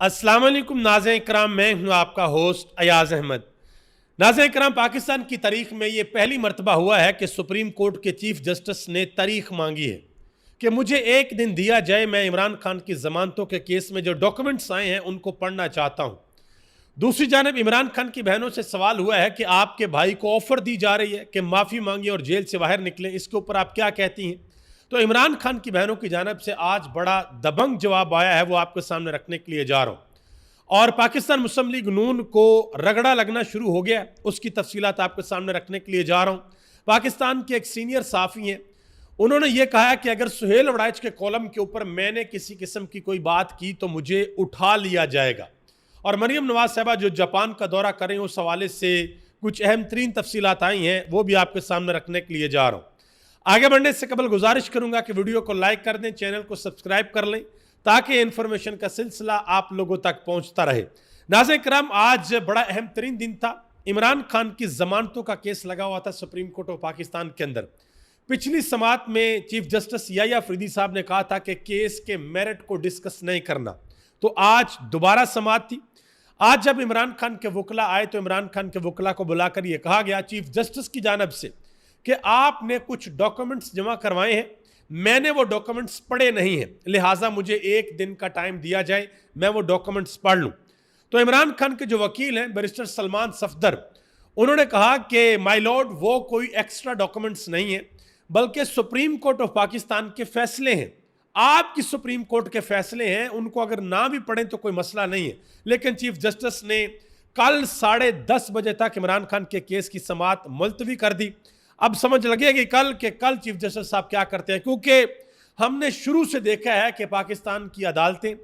अस्सलाम वालेकुम नाज़रीन इकराम, मैं हूं आपका होस्ट अयाज अहमद। नाज़रीन इकराम, पाकिस्तान की तारीख में ये पहली मरतबा हुआ है कि सुप्रीम कोर्ट के चीफ जस्टिस ने तारीख मांगी है कि मुझे एक दिन दिया जाए, मैं इमरान खान की जमानतों के केस में जो डॉक्यूमेंट्स आए हैं उनको पढ़ना चाहता हूं। दूसरी जानब इमरान खान की बहनों से सवाल हुआ है कि आपके भाई को ऑफर दी जा रही है कि माफ़ी मांगी और जेल से बाहर निकले, इसके ऊपर आप क्या कहती हैं? तो इमरान खान की बहनों की जानब से आज बड़ा दबंग जवाब आया है, वो आपके सामने रखने के लिए जा रहा हूँ। और पाकिस्तान मुस्लिम लीग नून को रगड़ा लगना शुरू हो गया, उसकी तफसीलात आपके सामने रखने के लिए जा रहा हूँ। पाकिस्तान के एक सीनियर साफ़ी हैं, उन्होंने ये कहा है कि अगर सुहेल वड़ाइच के कॉलम के ऊपर मैंने किसी किस्म की कोई बात की तो मुझे उठा लिया जाएगा। और मरियम नवाज साहबा जो जापान का दौरा करें, उस हवाले से कुछ अहम तरीन तफसीलात आई हैं, वो भी आपके सामने रखने के लिए जा रहा हूँ। आगे बढ़ने से कबल गुजारिश करूंगा कि वीडियो को लाइक कर दें, चैनल को सब्सक्राइब कर लें ताकि इंफॉर्मेशन का सिलसिला आप लोगों तक पहुंचता रहे। नाज़रीन किराम, आज बड़ा अहम तरीन दिन था। इमरान खान की जमानतों का केस लगा हुआ था सुप्रीम कोर्ट ऑफ पाकिस्तान के अंदर। पिछली समात में चीफ जस्टिस याया अफरीदी साहब ने कहा था कि केस के मेरिट को डिस्कस नहीं करना, तो आज दोबारा समात थी। आज जब इमरान खान के वकला आए तो इमरान खान के वकला को बुलाकर यह कहा गया चीफ जस्टिस की जानब से कि आपने कुछ डॉक्यूमेंट्स जमा करवाए हैं, मैंने वो डॉक्यूमेंट्स पढ़े नहीं हैं, लिहाजा मुझे एक दिन का टाइम दिया जाए, मैं वो डॉक्यूमेंट्स पढ़ लूं। तो इमरान खान के जो वकील हैं बैरिस्टर सलमान सफदर, उन्होंने कहा कि माय लॉर्ड, वो कोई एक्स्ट्रा डॉक्यूमेंट्स नहीं है, बल्कि सुप्रीम कोर्ट ऑफ पाकिस्तान के फैसले हैं। आपकी सुप्रीम कोर्ट के फैसले हैं, उनको अगर ना भी पढ़ें तो कोई मसला नहीं है। लेकिन चीफ जस्टिस ने कल 10:30 बजे तक इमरान खान के केस की समात मुलतवी कर दी। अब समझ लगेगी कल चीफ जस्टिस साहब क्या करते हैं, क्योंकि हमने शुरू से देखा है कि पाकिस्तान की अदालतें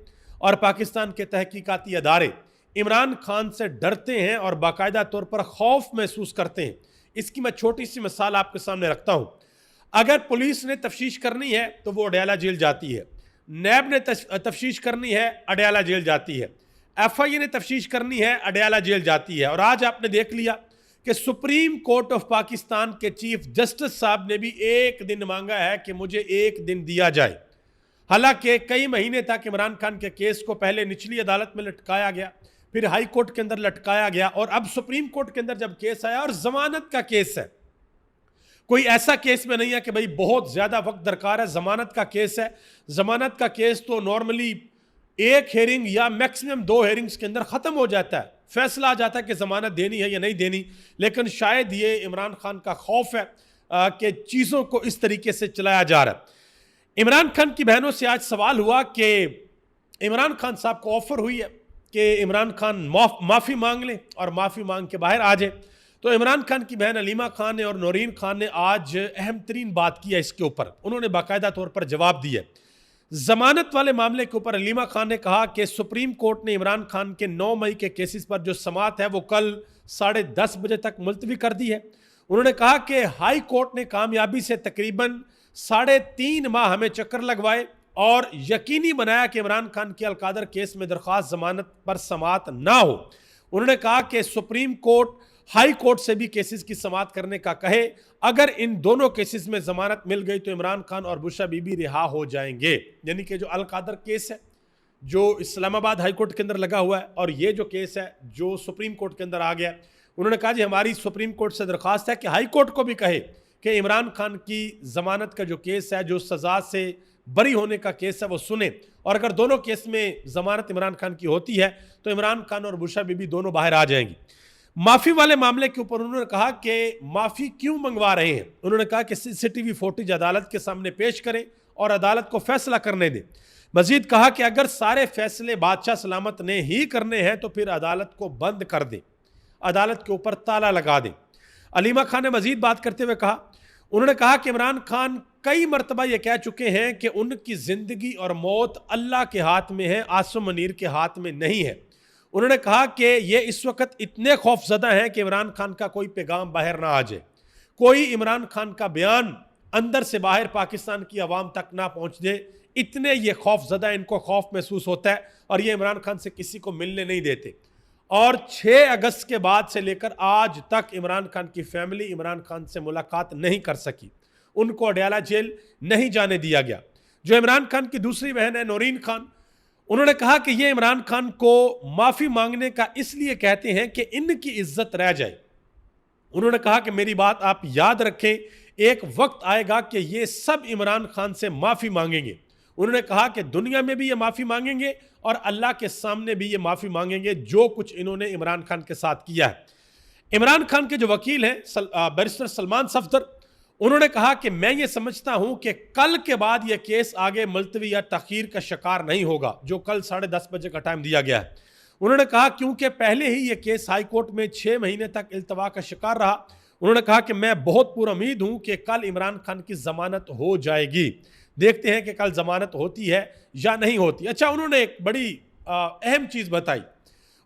और पाकिस्तान के तहकीकाती अदारे इमरान खान से डरते हैं और बाकायदा तौर पर खौफ महसूस करते हैं। इसकी मैं छोटी सी मिसाल आपके सामने रखता हूं। अगर पुलिस ने तफ्तीश करनी है तो वो अडयाला जेल जाती है, नैब ने तफ्तीश करनी है अडयाला जेल जाती है, FIA ने तफ्तीश करनी है अडयाला जेल जाती है। और आज आपने देख लिया कि सुप्रीम कोर्ट ऑफ पाकिस्तान के चीफ जस्टिस साहब ने भी एक दिन मांगा है कि मुझे एक दिन दिया जाए। हालांकि कई महीने तक इमरान खान के केस को पहले निचली अदालत में लटकाया गया, फिर हाई कोर्ट के अंदर लटकाया गया, और अब सुप्रीम कोर्ट के अंदर जब केस आया, और जमानत का केस है, कोई ऐसा केस में नहीं है कि भाई बहुत ज्यादा वक्त दरकार है, जमानत का केस है। जमानत का केस तो नॉर्मली एक हेयरिंग या मैक्सिमम 2 हेयरिंग्स के अंदर खत्म हो जाता है, फैसला आ जाता है कि जमानत देनी है या नहीं देनी। लेकिन शायद ये इमरान खान का खौफ है कि चीजों को इस तरीके से चलाया जा रहा है। इमरान खान की बहनों से आज सवाल हुआ कि इमरान खान साहब को ऑफर हुई है कि इमरान खान माफी मांग लें और माफी मांग के बाहर आ जाए। तो इमरान खान की बहन अलीमा खान ने और नौरीन खान ने आज अहम तरीन बात की है इसके ऊपर। उन्होंने बाकायदा तौर पर जवाब दिया। जमानत वाले मामले के ऊपर अलीमा खान ने कहा कि सुप्रीम कोर्ट ने इमरान खान के 9 मई के केसेस पर जो समात है वो कल 10:30 बजे तक मुलतवी कर दी है। उन्होंने कहा कि हाई कोर्ट ने कामयाबी से तकरीबन 3.5 माह हमें चक्कर लगवाए और यकीनी बनाया कि इमरान खान के अलकादर केस में दरख्वास्त जमानत पर समात ना हो। उन्होंने कहा कि सुप्रीम कोर्ट हाई कोर्ट से भी केसेस की समात करने का कहे, अगर इन दोनों केसेस में जमानत मिल गई तो इमरान खान और बुशरा बीबी रिहा हो जाएंगे। यानी कि जो अलकादर केस है जो इस्लामाबाद हाई कोर्ट के अंदर लगा हुआ है, और ये जो केस है जो सुप्रीम कोर्ट के अंदर आ गया, उन्होंने कहा जी हमारी सुप्रीम कोर्ट से दरख्वास्त है कि हाई कोर्ट को भी कहे कि इमरान खान की जमानत का जो केस है, जो सजा से बरी होने का केस है, वो सुने, और अगर दोनों केस में जमानत इमरान खान की होती है तो इमरान खान और बुशरा बीबी दोनों बाहर आ जाएंगी। माफी वाले मामले के ऊपर उन्होंने कहा कि माफी क्यों मंगवा रहे हैं। उन्होंने कहा कि CCTV फुटेज अदालत के सामने पेश करें और अदालत को फैसला करने दें। मजीद कहा कि अगर सारे फैसले बादशाह सलामत ने ही करने हैं तो फिर अदालत को बंद कर दें, अदालत के ऊपर ताला लगा दें। अलीमा खान ने मजीद बात करते हुए कहा, उन्होंने कहा कि इमरान खान कई मरतबा यह कह चुके हैं कि उनकी जिंदगी और मौत अल्लाह के हाथ में है, आसिम मुनीर के हाथ में नहीं है। उन्होंने कहा कि ये इस वक्त इतने खौफजदा हैं कि इमरान खान का कोई पैगाम बाहर ना आ जाए, कोई इमरान खान का बयान अंदर से बाहर पाकिस्तान की आवाम तक ना पहुंच दे, इतने ये खौफजदा, इनको खौफ महसूस होता है और ये इमरान खान से किसी को मिलने नहीं देते। और 6 अगस्त के बाद से लेकर आज तक इमरान खान की फैमिली इमरान खान से मुलाकात नहीं कर सकी, उनको अडयाला जेल नहीं जाने दिया गया। जो इमरान खान की दूसरी बहन है नौरीन खान, उन्होंने कहा कि ये इमरान खान को माफी मांगने का इसलिए कहते हैं कि इनकी इज्जत रह जाए। उन्होंने कहा कि मेरी बात आप याद रखें, एक वक्त आएगा कि ये सब इमरान खान से माफी मांगेंगे। उन्होंने कहा कि दुनिया में भी ये माफी मांगेंगे और अल्लाह के सामने भी ये माफी मांगेंगे जो कुछ इन्होंने इमरान खान के साथ किया है। इमरान खान के जो वकील हैं बैरिस्टर सलमान सफदर, उन्होंने कहा कि मैं ये समझता हूं कि कल के बाद यह केस आगे मुलतवी या तखीर का शिकार नहीं होगा, जो कल 10:30 बजे का टाइम दिया गया है। उन्होंने कहा क्योंकि पहले ही यह केस हाई कोर्ट में 6 महीने तक इल्तवा का शिकार रहा। उन्होंने कहा कि मैं बहुत पुरुम्मीद हूं कि कल इमरान खान की जमानत हो जाएगी। देखते हैं कि कल जमानत होती है या नहीं होती। अच्छा, उन्होंने एक बड़ी अहम चीज बताई।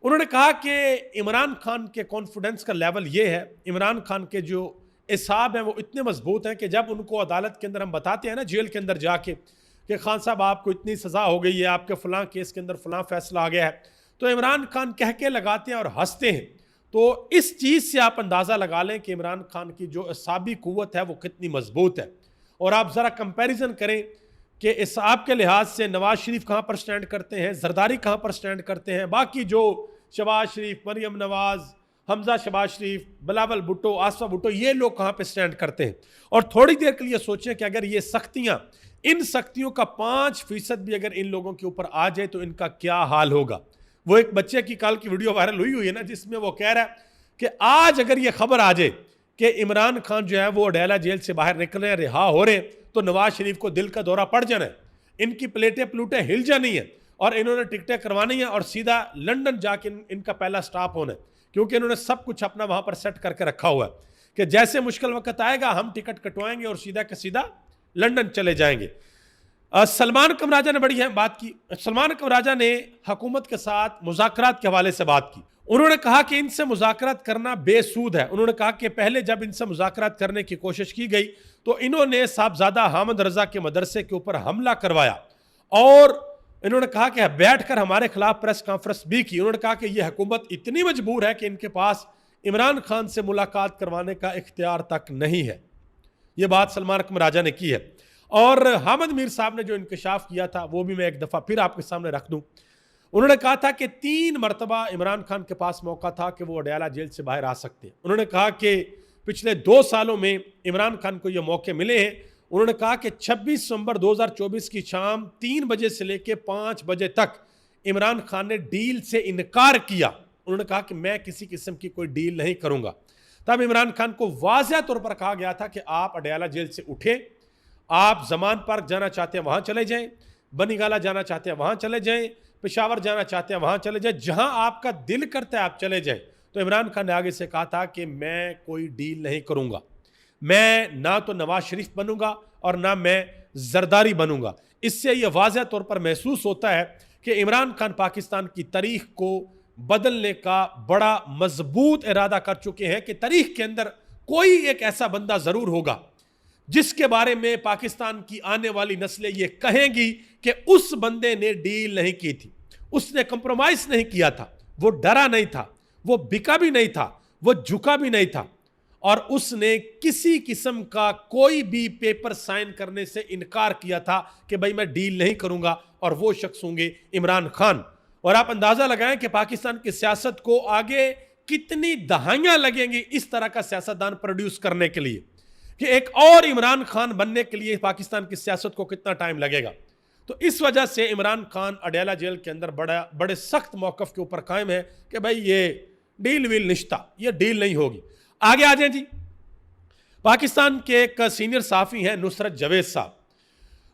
उन्होंने कहा कि इमरान खान के कॉन्फिडेंस का लेवल ये है, इमरान खान के जो हिसाब हैं वो इतने मजबूत हैं कि जब उनको अदालत के अंदर हम बताते हैं ना, जेल के अंदर जाके, कि खान साहब आपको इतनी सज़ा हो गई है, आपके फ़लाँ केस के अंदर फ़लाँ फैसला आ गया है, तो इमरान खान कह के लगाते हैं और हंसते हैं। तो इस चीज़ से आप अंदाज़ा लगा लें कि इमरान खान की जो असाबी क़ुव्वत है वो कितनी मजबूत है। और आप ज़रा कंपैरिजन करें कि इसाब के लिहाज से नवाज शरीफ कहाँ पर स्टैंड करते हैं, जरदारी कहाँ पर स्टैंड करते हैं, बाकी जो शहबाज शरीफ, मरियम नवाज, हमजा शहबाज शरीफ, बिलावल भुट्टो, आसफा भुट्टो, ये लोग कहाँ पे स्टैंड करते हैं। और थोड़ी देर के लिए सोचें कि अगर ये सख्तियाँ, इन सख्तियों का 5% भी अगर इन लोगों के ऊपर आ जाए तो इनका क्या हाल होगा। वो एक बच्चे की कल की वीडियो वायरल हुई है ना, जिसमें वो कह रहा है कि आज अगर ये खबर आ जाए कि इमरान खान जो है वो अडेला जेल से बाहर निकल रहे हैं, रिहा हो रहे हैं, तो नवाज शरीफ को दिल का दौरा पड़ जाना है, इनकी प्लेटें प्लूटें हिल जानी है और इन्होंने टिकटें करवानी है और सीधा लंदन जाके इनका पहला स्टॉप होना है, क्योंकि इन्होंने सब कुछ अपना वहां पर सेट करके रखा हुआ है कि जैसे मुश्किल वक्त आएगा हम टिकट कटवाएंगे और सीधा के सीधा लंदन चले जाएंगे। सलमान कमराजा ने बड़ी बात की। सलमान कमराजा ने हुकूमत के साथ मुज़ाकरात के हवाले से बात की। उन्होंने कहा कि इनसे मुज़ाकरात करना बेसूद है। उन्होंने कहा कि पहले जब इनसे मुज़ाकरात करने की कोशिश की गई तो इन्होंने साहबजादा हामिद रजा के मदरसे के ऊपर हमला करवाया और इन्होंने कहा कि बैठकर हमारे खिलाफ प्रेस कॉन्फ्रेंस भी की। उन्होंने कहा कि यह हुकूमत इतनी मजबूर है कि इनके पास इमरान खान से मुलाकात करवाने का इख्तियार तक नहीं है। यह बात सलमान कमराजा ने की है। और हामिद मीर साहब ने जो इंकशाफ किया था वो भी मैं एक दफ़ा फिर आपके सामने रख दूं। उन्होंने कहा था कि 3 मरतबा इमरान खान के पास मौका था कि वो अडयाला जेल से बाहर आ सकते हैं। उन्होंने कहा कि पिछले 2 सालों में इमरान खान को ये मौके मिले हैं। उन्होंने कहा कि 26 नवंबर 2024 की शाम 3 बजे से लेकर 5 बजे तक इमरान खान ने डील से इनकार किया। उन्होंने कहा कि मैं किसी किस्म की कोई डील नहीं करूंगा। तब इमरान खान को वाज़ह तौर पर कहा गया था कि आप अडयाला जेल से उठे, आप जमान पार्क जाना चाहते हैं वहां चले जाएं, बनीगाला जाना चाहते हैं वहां चले जाएं, पेशावर जाना चाहते हैं वहां चले जाएं, जहां आपका दिल करता है आप चले जाएं। तो इमरान खान ने आगे से कहा था कि मैं कोई डील नहीं करूंगा, मैं ना तो नवाज शरीफ बनूंगा और ना मैं जरदारी बनूंगा। इससे यह वाज़ह तौर पर महसूस होता है कि इमरान खान पाकिस्तान की तारीख को बदलने का बड़ा मजबूत इरादा कर चुके हैं कि तारीख के अंदर कोई एक ऐसा बंदा जरूर होगा जिसके बारे में पाकिस्तान की आने वाली नस्लें ये कहेंगी कि उस बंदे ने डील नहीं की थी, उसने कंप्रोमाइज नहीं किया था, वो डरा नहीं था, वो बिका भी नहीं था, वो झुका भी नहीं था और उसने किसी किस्म का कोई भी पेपर साइन करने से इनकार किया था कि भाई मैं डील नहीं करूंगा। और वो शख्स होंगे इमरान खान। और आप अंदाजा लगाएं कि पाकिस्तान की सियासत को आगे कितनी दहाइयां लगेंगी इस तरह का सियासतदान प्रोड्यूस करने के लिए, कि एक और इमरान खान बनने के लिए पाकिस्तान की सियासत को कितना टाइम लगेगा। तो इस वजह से इमरान खान अडयाला जेल के अंदर बड़े सख्त मौकफ के ऊपर कायम है कि भाई ये डील वील निश्ता, ये डील नहीं होगी। आगे आ जाए जी। पाकिस्तान के एक सीनियर साफी हैं नुसरत जवेद साहब,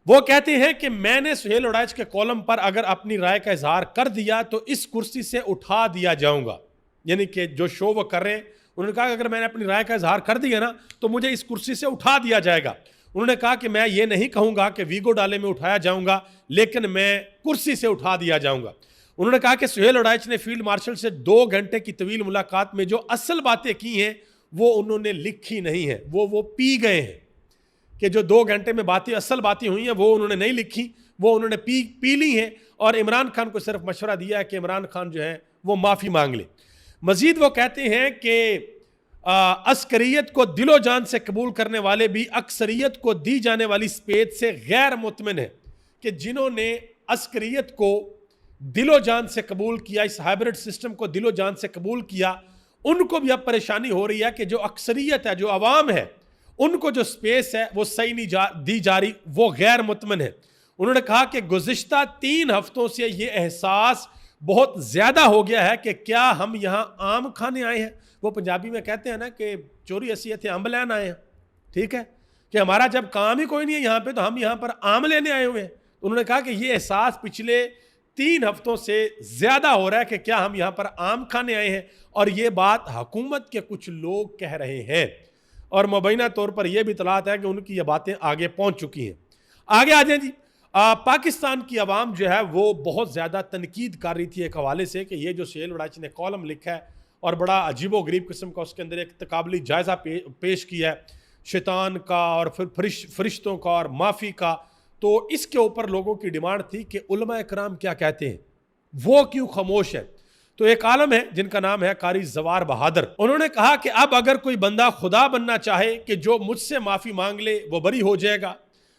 वो कहते हैं कि मैंने सुहेल उड़ाइच के कॉलम पर अगर अपनी राय का इजहार कर दिया तो इस कुर्सी से उठा दिया जाऊंगा। यानी कि जो शो वो कर रहे हैं, उन्होंने कहा कि अगर मैंने अपनी राय का इजहार कर दिया ना तो मुझे इस कुर्सी से उठा दिया जाएगा। उन्होंने कहा कि मैं ये नहीं कहूंगा कि वीगो डाले में उठाया जाऊंगा, लेकिन मैं कुर्सी से उठा दिया जाऊंगा। उन्होंने कहा कि सुहेल उड़ाइच ने फील्ड मार्शल से 2 घंटे की तवील मुलाकात में जो असल बातें की हैं वो उन्होंने लिखी नहीं है, वो पी गए हैं। कि जो 2 घंटे में बातें असल बातें हुई हैं वो उन्होंने नहीं लिखी, वो उन्होंने पी ली हैं और इमरान खान को सिर्फ मशवरा दिया है कि इमरान खान जो है वो माफ़ी मांग ले। मजीद वो कहते हैं कि अस्करियत को दिलो जान से कबूल करने वाले भी अक्सरियत को दी जाने वाली स्पेद से गैर मुतमिन है कि जिन्होंने अस्करियत को दिलो जान से कबूल किया, इस हाइब्रिड सिस्टम को दिलो जान से कबूल किया, उनको भी अब परेशानी हो रही है कि जो अक्सरियत है, जो अवाम है, उनको जो स्पेस है वो सही नहीं दी जा रही, वो गैर मुतमन है। उन्होंने कहा कि गुज़िश्ता 3 हफ्तों से ये एहसास बहुत ज़्यादा हो गया है कि क्या हम यहाँ आम खाने आए हैं। वो पंजाबी में कहते हैं ना कि चोरी असी थे अम्ब लेन आए हैं, ठीक है, कि हमारा जब काम ही कोई नहीं है यहाँ पे तो हम यहाँ पर आम लेने आए हुए हैं। उन्होंने कहा कि ये एहसास पिछले 3 हफ्तों से ज़्यादा हो रहा है कि क्या हम यहाँ पर आम खाने आए हैं, और ये बात हुकूमत के कुछ लोग कह रहे हैं, और मुबैना तौर पर यह भी इतलात है कि उनकी ये बातें आगे पहुँच चुकी हैं। आगे आ जाए जी। पाकिस्तान की आवाम जो है वो बहुत ज़्यादा तनकीद कर रही थी एक हवाले से कि ये जो शेल वड़ाची ने कॉलम लिखा है और बड़ा अजीबो गरीब किस्म का उसके अंदर एक तकाबली जायज़ा पेश किया है शैतान का और फिर फरिश्तों का और माफ़ी का, तो इसके ऊपर लोगों की डिमांड थी कि उलमा इकराम क्या कहते हैं, वो क्यों खामोश है। तो एक आलम है जिनका नाम है कारी जवार बहादुर, उन्होंने कहा कि अब अगर कोई बंदा खुदा बनना चाहे कि जो मुझसे माफ़ी मांग ले वो बरी हो जाएगा,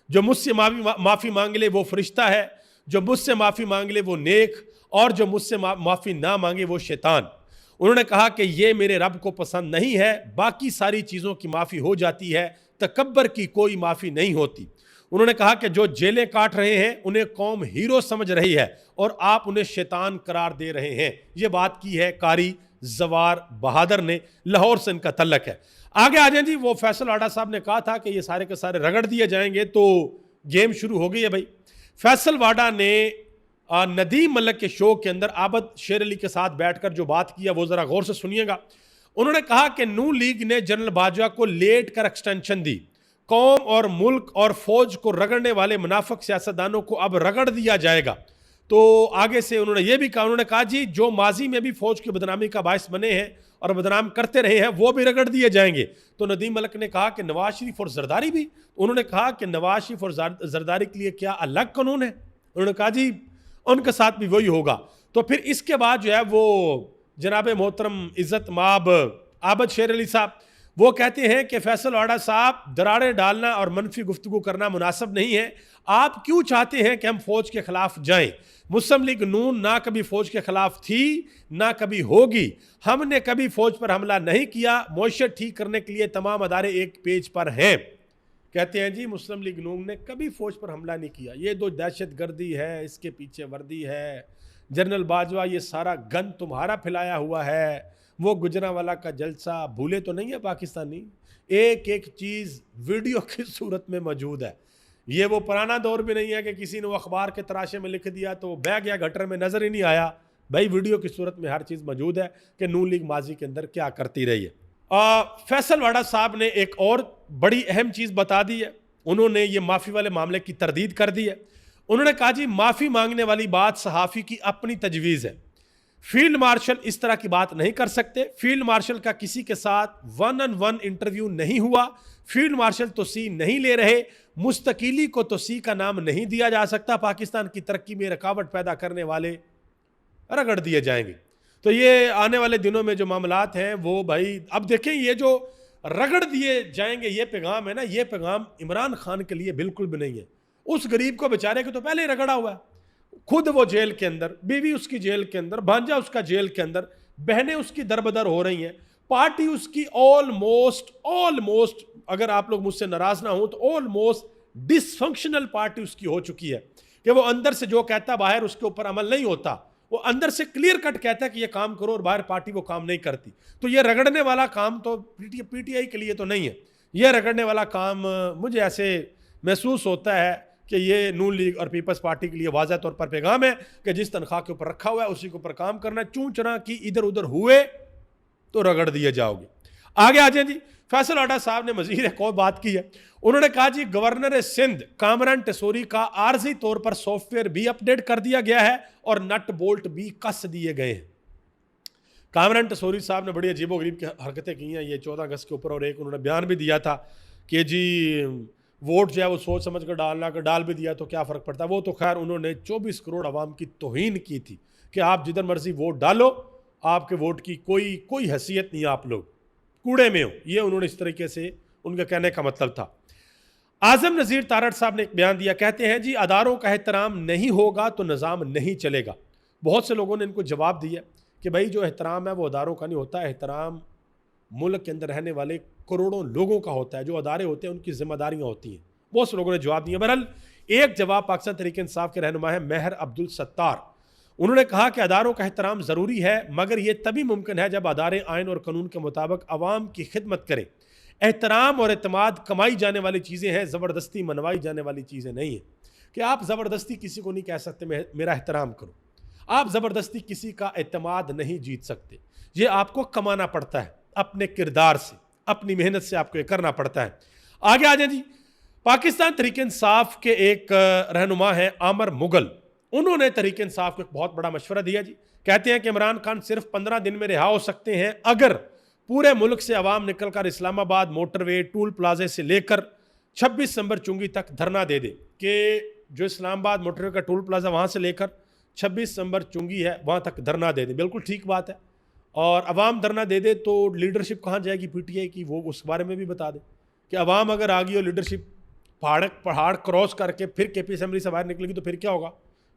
जो मुझसे माफ़ी मांग ले वो फरिश्ता है, जो मुझसे माफ़ी मांग ले वो नेक, और जो मुझसे माफ़ी ना मांगे वो शैतान। उन्होंने कहा कि ये मेरे रब को पसंद नहीं है, बाकी सारी चीज़ों की माफ़ी हो जाती है, तकब्बर की कोई माफ़ी नहीं होती। उन्होंने कहा कि जो जेलें काट रहे हैं उन्हें कौम हीरो समझ रही है और आप उन्हें शैतान करार दे रहे हैं। ये बात की है कारी जवार बहादुर ने, लाहौर से इनका तल्लक है। आगे आ जाए जी। वो फैसल आडा साहब ने कहा था कि ये सारे के सारे रगड़ दिए जाएंगे, तो गेम शुरू हो गई है भाई। फैसल वाडा ने नदीम मलिक के शो के अंदर आबद शेर अली के साथ बैठकर जो बात किया वो जरा गौर से सुनिएगा। उन्होंने कहा कि नून लीग ने जनरल बाजवा को लेट कर एक्सटेंशन दी, कौम और मुल्क और फौज को रगड़ने वाले मुनाफिक सियासतदानों को अब रगड़ दिया जाएगा। तो आगे से उन्होंने ये भी कहा, उन्होंने कहा जी जो माजी में भी फौज की बदनामी का बायस बने हैं और बदनाम करते रहे हैं वो भी रगड़ दिए जाएंगे। तो नदीम मलिक ने कहा कि नवाज शरीफ और जरदारी भी। उन्होंने कहा कि नवाज शरीफ और जरदारी के लिए क्या अलग कानून है। उन्होंने कहा जी उनके साथ भी वही होगा। तो फिर इसके बाद जो है वो जनाब मोहतरम इज़्ज़त माब आबद शेर अली साहब वो कहते हैं कि फैसल वाडा साहब, दरारें डालना और मनफी गुफ्तगू करना मुनासिब नहीं है। आप क्यों चाहते हैं कि हम फौज के खिलाफ जाएं? मुस्लिम लीग नून ना कभी फौज के खिलाफ थी ना कभी होगी। हमने कभी फौज पर हमला नहीं किया। मौशत ठीक करने के लिए तमाम अदारे एक पेज पर हैं। कहते हैं जी मुस्लिम लीग नून ने कभी फौज पर हमला नहीं किया, ये दो दहशत गर्दी है, इसके पीछे वर्दी है, जनरल बाजवा ये सारा गन तुम्हारा फैलाया हुआ है, वो गुजरांवाला का जलसा भूले तो नहीं है पाकिस्तानी। एक एक चीज़ वीडियो की सूरत में मौजूद है। ये वो पुराना दौर भी नहीं है कि किसी ने वो अखबार के तराशे में लिख दिया तो बह गया गटर में, नज़र ही नहीं आया। भाई वीडियो की सूरत में हर चीज़ मौजूद है कि नून लीग माजी के अंदर क्या करती रही है। फैसल वाडा साहब ने एक और बड़ी अहम चीज़ बता दी है। उन्होंने ये माफ़ी वाले मामले की तरदीद कर दी है। उन्होंने कहा जी माफ़ी मांगने वाली बात सहाफ़ी की अपनी तजवीज़ है, फील्ड मार्शल इस तरह की बात नहीं कर सकते। फील्ड मार्शल का किसी के साथ 1-on-1 इंटरव्यू नहीं हुआ। फील्ड मार्शल तोसी नहीं ले रहे। मुस्तकिली को तोसी का नाम नहीं दिया जा सकता। पाकिस्तान की तरक्की में रुकावट पैदा करने वाले रगड़ दिए जाएंगे। तो ये आने वाले दिनों में जो मामलात हैं वो भाई अब देखें, ये जो रगड़ दिए जाएंगे ये पैगाम है ना, ये पैगाम इमरान खान के लिए बिल्कुल भी नहीं है। उस गरीब को बेचारे को तो पहले ही रगड़ा हुआ है, खुद वो जेल के अंदर, बीवी उसकी जेल के अंदर, भांजा उसका जेल के अंदर, बहनें उसकी दरबदर हो रही हैं, पार्टी उसकी ऑलमोस्ट अगर आप लोग मुझसे नाराज ना हो तो ऑलमोस्ट डिसफंक्शनल पार्टी उसकी हो चुकी है कि वो अंदर से जो कहता बाहर उसके ऊपर अमल नहीं होता। वो अंदर से क्लियर कट कहता है कि ये काम करो और बाहर पार्टी वो काम नहीं करती। तो ये रगड़ने वाला काम तो पीटीआई के लिए तो नहीं है। ये रगड़ने वाला काम मुझे ऐसे महसूस होता है कि ये नून लीग और पीपल्स पार्टी के लिए वाज़ह तौर पर पैगाम है कि जिस तनख्वाह के ऊपर रखा हुआ है उसी के ऊपर काम करना। चूं चना की इधर उधर हुए तो रगड़ दिए जाओगे। आगे आ जाए जी। फैसल आडा साहब ने मजीद एक और बात की है। उन्होंने कहा जी गवर्नर सिंध कामरान टेसोरी का आर्जी तौर पर सॉफ्टवेयर भी अपडेट कर दिया गया है और नट बोल्ट भी कस दिए गए हैं। कामरान टेसोरी साहब ने बड़ी अजीबोगरीब की हरकतें की हैं ये 14 अगस्त के ऊपर, और एक उन्होंने बयान भी दिया था कि जी वोट जो है वो सोच समझ कर डालना, अगर डाल भी दिया तो क्या फ़र्क पड़ता है। वो तो खैर उन्होंने 24 करोड़ आवाम की तौहीन की थी कि आप जिधर मर्जी वोट डालो, आपके वोट की कोई हैसियत नहीं, आप लोग कूड़े में हो। ये उन्होंने इस तरीके से उनका कहने का मतलब था। आज़म नज़ीर तारड़ साहब ने एक बयान दिया, कहते हैं जी अदारों का एहतराम नहीं होगा तो निज़ाम नहीं चलेगा। बहुत से लोगों ने इनको जवाब दिया कि भाई जो एहतराम है वो अदारों का नहीं होता, एहतराम मुल्क के अंदर रहने वाले करोड़ों लोगों का होता है, जो अदारे होते हैं उनकी जिम्मेदारियां होती हैं। बहुत से लोगों ने जवाब दिया। बहरहाल एक जवाब पाकिस्तान तहरीक इंसाफ के रहनुमा है महर अब्दुल सत्तार। उन्होंने कहा कि अदारों का एहतराम ज़रूरी है, मगर यह तभी मुमकिन है जब अदारे आइन और कानून के मुताबिक अवाम की खिदमत करें। एहतराम और एतमाद कमाई जाने वाली चीज़ें हैं, ज़बरदस्ती मनवाई जाने वाली चीज़ें नहीं हैं। कि आप ज़बरदस्ती किसी को नहीं कह सकते मेरा एहतराम करो, आप ज़बरदस्ती किसी का एतमाद नहीं जीत सकते। ये आपको कमाना पड़ता है, अपने किरदार से, अपनी मेहनत से आपको ये करना पड़ता है। आगे आ जाए जी। पाकिस्तान तहरीक इंसाफ के एक रहनुमा है आमर मुगल। उन्होंने तहरीक इंसाफ को एक बहुत बड़ा मशवरा दिया जी। कहते हैं कि इमरान खान सिर्फ 15 दिन में रिहा हो सकते हैं अगर पूरे मुल्क से अवाम निकलकर इस्लामाबाद मोटरवे टूल प्लाजे से लेकर 26 दिसंबर चुंगी तक धरना दे दे। कि जो इस्लामाबाद मोटरवे का टूल प्लाजा वहाँ से लेकर 26 दिसंबर चुंगी है वहाँ तक धरना दे दे। बिल्कुल ठीक बात है। और अवाम धरना दे दे तो लीडरशिप कहाँ जाएगी पीटीआई की, वो उस बारे में भी बता दे कि अवाम अगर आ गई और लीडरशिप पहाड़ क्रॉस करके फिर केपी असेंबली से बाहर निकलेगी तो फिर क्या होगा।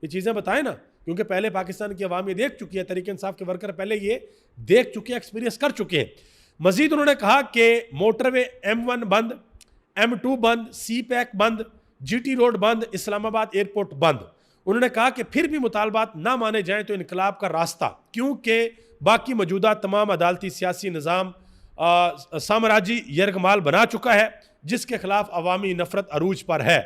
ये चीज़ें बताएं ना, क्योंकि पहले पाकिस्तान की अवाम ये देख चुकी है, तहरीक इंसाफ के वर्कर पहले ये देख चुके हैं, एक्सपीरियंस कर चुके हैं। मजीद उन्होंने कहा कि मोटरवे M1 बंद, M2 बंद, सी पैक बंद, GT रोड बंद, इस्लामाबाद एयरपोर्ट बंद। उन्होंने कहा कि फिर भी मुतालबात ना माने जाएं तो इनकलाब का रास्ता, क्योंकि बाकी मौजूदा तमाम अदालती सियासी निज़ाम साम्राज्य यरगमाल बना चुका है, जिसके खिलाफ अवामी नफरत अरूज पर है।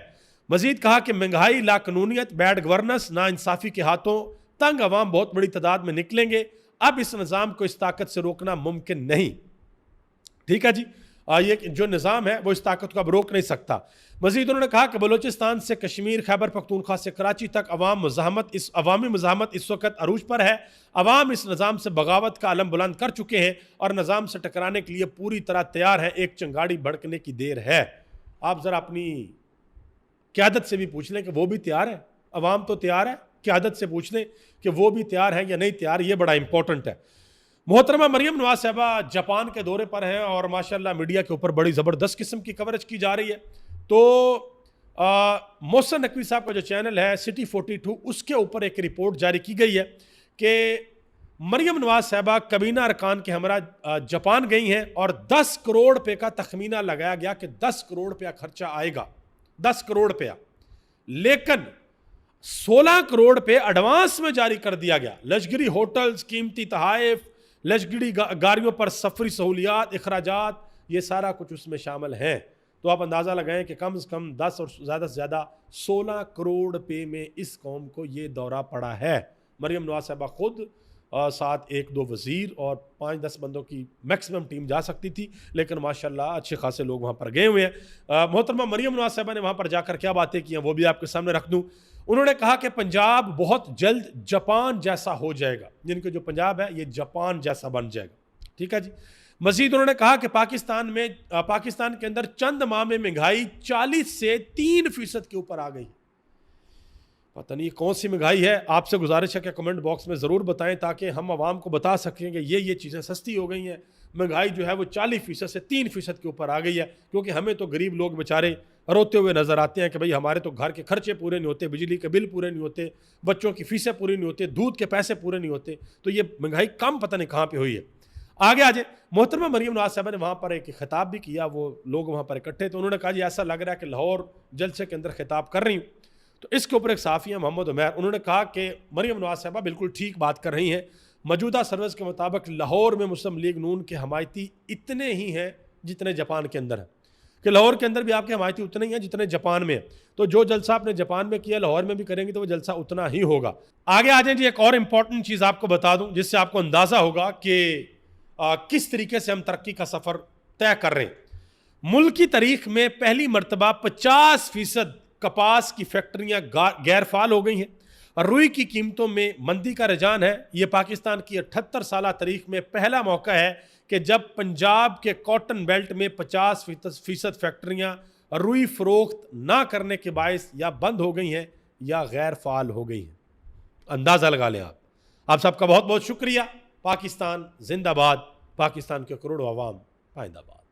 मजीद कहा कि महंगाई, लाकानूनियत, बैड गवर्नेंस, नाइंसाफ़ी के हाथों तंग अवाम बहुत बड़ी तादाद में निकलेंगे। अब इस निज़ाम को इस ताकत से रोकना मुमकिन नहीं। ठीक है जी। ये जो निज़ाम है वो इस ताकत को अब रोक नहीं सकता। मजीद उन्होंने कहा कि बलोचिस्तान से कश्मीर, खैबर पख्तूनख्वा से कराची तक अवामी मज़ाहमत इस वक्त अरूज पर है। अवाम इस निज़ाम से बगावत का अलम बुलंद कर चुके हैं और निज़ाम से टकराने के लिए पूरी तरह तैयार है। एक चिंगाड़ी भड़कने की देर है। आप ज़रा अपनी क़यादत से भी पूछ लें कि वो भी तैयार है। अवाम तो तैयार है, क़यादत से पूछ लें कि वो भी तैयार है या नहीं तैयार। ये बड़ा इंपॉर्टेंट है। मोहतरमा मरियम नवाज साहबा जापान के दौरे पर हैं और माशाल्लाह मीडिया के ऊपर बड़ी ज़बरदस्त किस्म की कवरेज की जा रही है। तो मोहसिन नकवी साहब का जो चैनल है सिटी 42, उसके ऊपर एक रिपोर्ट जारी की गई है कि मरियम नवाज साहबा कबीना अरकान के हमरा जापान गई हैं और 10 करोड़ रुपये का तखमीना लगाया गया कि 10 करोड़ रुपया खर्चा आएगा, 10 करोड़ रुपया। लेकिन 16 करोड़ रुपये एडवांस में जारी कर दिया गया। लश्करी होटल्स, कीमती तहाइफ, लश्करी गाड़ियों पर सफरी सहूलियात, अखराजात, ये सारा कुछ उसमें शामिल हैं। तो आप अंदाज़ा लगाएं कि कम से कम 10 और ज़्यादा से ज़्यादा 16 करोड़ रुपये में इस कौम को ये दौरा पड़ा है। मरियम नवाज साहबा खुद साथ 1-2 वज़ीर और 5-10 बंदों की मैक्सिमम टीम जा सकती थी, लेकिन माशाल्लाह अच्छे खासे लोग वहाँ पर गए हुए हैं। मोहतरमा मरियम नवाज साहबा ने वहाँ पर जाकर क्या बातें की हैं वो भी आपके सामने रख दूँ। उन्होंने कहा कि पंजाब बहुत जल्द जापान जैसा हो जाएगा, यानी कि जो पंजाब है ये जापान जैसा बन जाएगा। ठीक है जी। मजीद उन्होंने कहा कि पाकिस्तान के अंदर चंद माह में महंगाई 40 से 3% के ऊपर आ गई। पता नहीं कौन सी महंगाई है। आपसे गुजारिश है कि कमेंट बॉक्स में ज़रूर बताएं ताकि हम आवाम को बता सकें कि ये चीज़ें सस्ती हो गई हैं। महंगाई जो है वो 40% से 3% के ऊपर आ गई है, क्योंकि हमें तो गरीब लोग बेचारे रोते हुए नज़र आते हैं कि भाई हमारे तो घर के खर्चे पूरे नहीं होते, बिजली के बिल पूरे नहीं होते, बच्चों की फीसें पूरी नहीं होती, दूध के पैसे पूरे नहीं होते। तो ये महंगाई कम पता नहीं कहाँ पर हुई है। आगे आ जाए। मोहतरमा मरियम नवाज साहबा ने वहाँ पर एक खिताब भी किया, वो लोग वहाँ पर इकट्ठे। तो उन्होंने कहा जी ऐसा लग रहा है कि लाहौर जलसे के अंदर खिताब कर रही हूँ। तो इसके ऊपर एक साफ़ी है मोहम्मद उमैर, उन्होंने कहा कि मरियम नवाज साहबा बिल्कुल ठीक बात कर रही हैं। मौजूदा सर्विस के मुताबिक लाहौर में मुस्लिम लीग नून के हमायती इतने ही हैं जितने जापान के अंदर हैं, कि लाहौर के अंदर भी आपके हमायती उतने ही हैं जितने जापान में हैं। तो जो जलसा आपने जापान में किया लाहौर में भी करेंगे तो वो जलसा उतना ही होगा। आगे आ जाए जी। एक और इम्पॉर्टेंट चीज़ आपको बता दूँ जिससे आपको अंदाज़ा होगा कि किस तरीके से हम तरक्की का सफ़र तय कर रहे हैं। मुल्क की तारीख में पहली मरतबा 50% कपास की फैक्ट्रियां गैर फाल हो गई हैं। रुई की कीमतों में मंदी का रुझान है। ये पाकिस्तान की 78 साल तारीख में पहला मौका है कि जब पंजाब के कॉटन बेल्ट में 50% फैक्ट्रियां रुई फरोख्त ना करने के बायस या बंद हो गई हैं या गैर फाल हो गई हैं। अंदाज़ा लगा लें आप सबका बहुत बहुत शुक्रिया। पाकिस्तान जिंदाबाद, पाकिस्तान के करोड़ों अवाम पाइंदाबाद।